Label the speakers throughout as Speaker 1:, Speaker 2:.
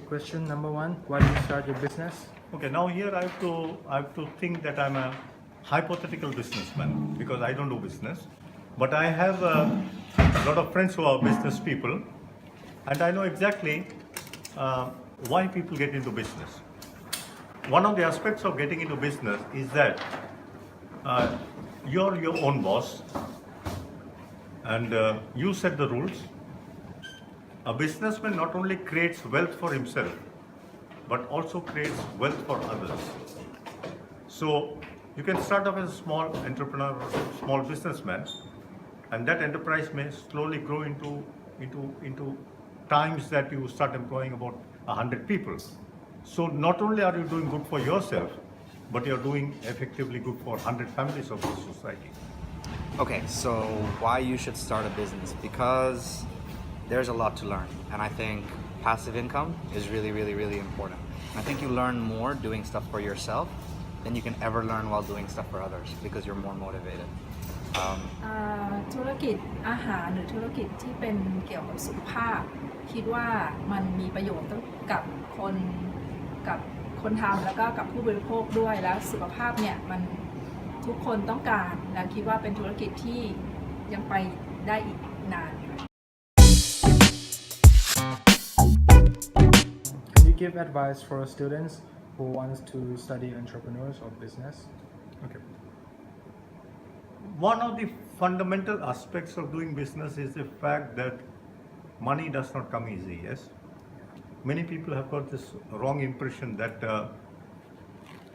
Speaker 1: question number one. Why did you start your business?
Speaker 2: Okay, now here I have to think that I'm a hypothetical businessman because I don't do business, but I have a lot of friends who are business people, and I know exactly why people get into business. One of the aspects of getting into business is that you're your own boss, and you set the rules. A businessman not only creates wealth for himself, but also creates wealth for others. So you can start off as a small entrepreneur or small businessman, and that enterprise may slowly grow into times that you start employing about 100 people. So not only are you doing good for yourself, but you're doing effectively good for 100 families of the society.
Speaker 3: Okay, so why you should start a business? Because there's a lot to learn, and I think passive income is really, really, really important. I think you learn more doing stuff for yourself than you can ever learn while doing stuff for others because you're more motivated.
Speaker 4: ธุรกิจอาหารหรือธุรกิจที่เป็นเกี่ยวกับสุขภาพคิดว่ามันมีประโยชน์กับคนทำแล้วก็กับผู้บริโภคด้วยแล้วสุขภาพเนี่ยมันทุกคนต้องการและคิดว่าเป็นธุรกิจที่ยังไปได้อีกนาน
Speaker 1: Can you give advice for students who wants to study entrepreneurs or business?
Speaker 2: Okay. One of the fundamental aspects of doing business is the fact that money does not come easy, yes? Many people have got this wrong impression that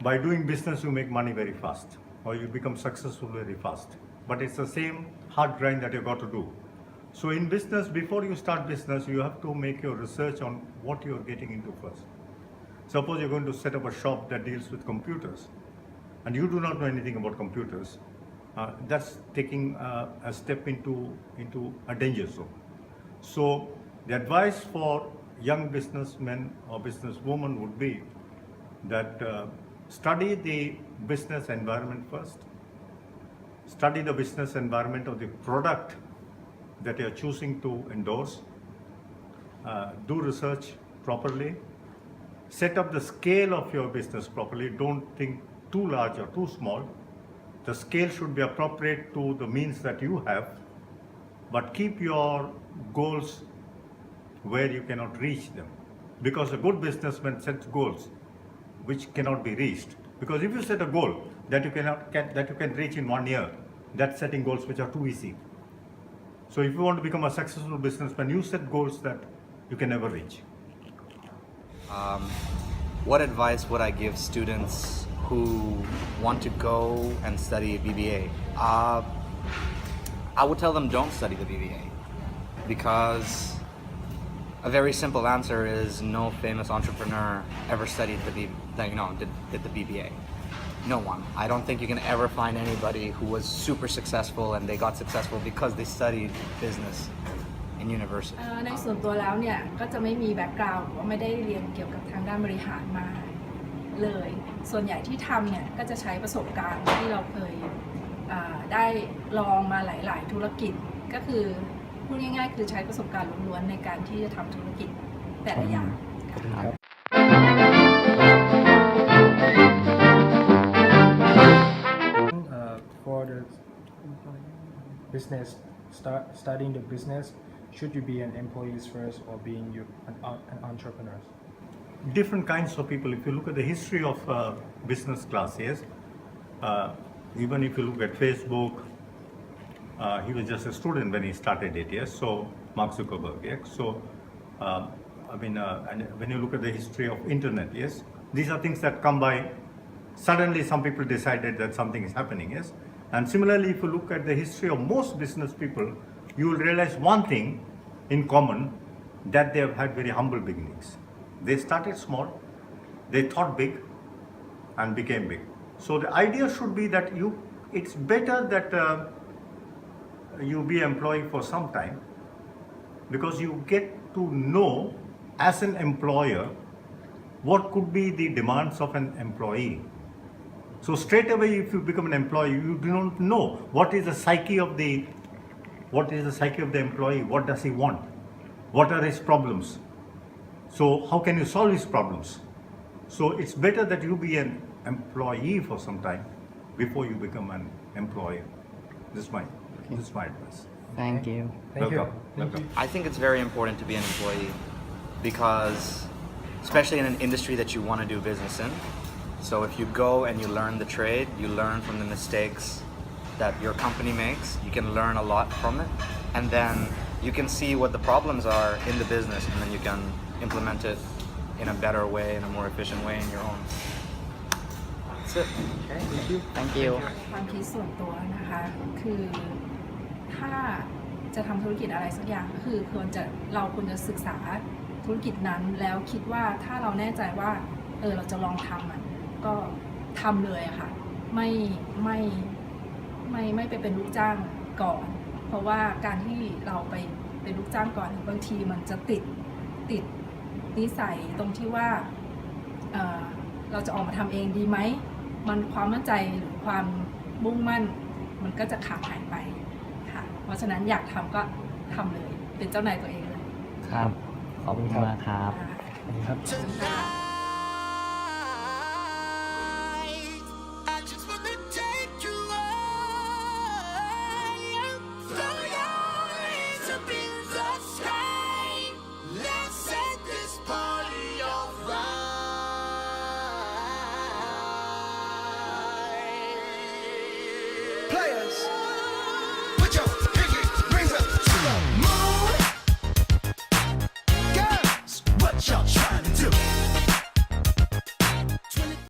Speaker 2: by doing business you make money very fast or you become successful very fast. But it's the same hard grind that you've got to do. So in business, before you start business, you have to make your research on what you're getting into first. Suppose you're going to set up a shop that deals with computers and you do not know anything about computers. That's taking a step into a danger zone. So the advice for young businessmen or businesswomen would be that study the business environment first. Study the business environment of the product that you're choosing to endorse. Do research properly. Set up the scale of your business properly. Don't think too large or too small. The scale should be appropriate to the means that you have, but keep your goals where you cannot reach them. Because a good businessman sets goals which cannot be reached. Because if you set a goal that you can reach in 1 year, that's setting goals which are too easy. So if you want to become a successful businessman, you set goals that you can never reach.
Speaker 3: What advice would I give students who want to go and study a BBA? I would tell them don't study the BBA because a very simple answer is no famous entrepreneur ever studied did the BBA. No one. I don't think you can ever find anybody who was super successful and they got successful because they studied business in university.
Speaker 4: ในส่วนตัวแล้วเนี่ยก็จะไม่มีแบ็กกราวด์ว่าไม่ได้เรียนเกี่ยวกับทางด้านบริหารมาเลยส่วนใหญ่ที่ทำเนี่ยก็จะใช้ประสบการณ์ที่เราเคยได้ลองมาหลายๆธุรกิจก็คือพูดง่ายๆคือใช้ประสบการณ์ล้วนๆในการที่จะทำธุรกิจแต่ละอย่าง
Speaker 1: For the business, studying the business, should you be an employee first or being an entrepreneur?
Speaker 2: Different kinds of people. If you look at the history of business class, yes, even if you look at Facebook, he was just a student when he started it, yes. So Mark Zuckerberg, yes. So and when you look at the history of internet, yes, these are things that come by. Suddenly, some people decided that something is happening, yes. And similarly, if you look at the history of most business people, you will realize one thing in common, that they have had very humble beginnings. They started small, they thought big, and became big. So the idea should be that it's better that you be employee for some time, because you get to know as an employer what could be the demands of an employee. So straight away, if you become an employee, you do not know what is the psyche of the employee, what does he want, what are his problems. So how can you solve these problems? So it's better that you be an employee for some time before you become an employer. This is my advice.
Speaker 5: Thank you.
Speaker 1: Thank you.
Speaker 2: Welcome.
Speaker 1: Thank
Speaker 2: Welcome.
Speaker 1: you.
Speaker 3: I think it's very important to be an employee because, especially in an industry that you want to do business in, so if you go and you learn the trade, you learn from the mistakes that your company makes, you can learn a lot from it, and then you can see what the problems are in the business, and then you can implement it in a better way, in a more efficient way in your own. That's it.
Speaker 5: Okay, thank you.
Speaker 4: ความคิดส่วนตัวนะคะ คือถ้าจะทำธุรกิจอะไรสักอย่างก็คือเราควรจะศึกษาธุรกิจนั้นแล้วคิดว่าถ้าเราแน่ใจว่าเราจะลองทำก็ทำเลยอะค่ะไม่ไปเป็นลูกจ้างก่อน เพราะว่าการที่เราไปเป็นลูกจ้างก่อนบางทีมันจะติดนิสัยตรงที่ว่าเราจะออกมาทำเองดีไหมมันความมั่นใจหรือความมุ่งมั่นมันก็จะขาดหายไปค่ะเพราะฉะนั้นอยากทำก็ทำเลยเป็นเจ้านายตัวเองเลย
Speaker 5: ครับ ขอบคุณมากครับ
Speaker 4: ขอบคุณค่ะ
Speaker 6: I just wanna take you higher, throw your hands up in the sky. Let's set this party on fire. Players.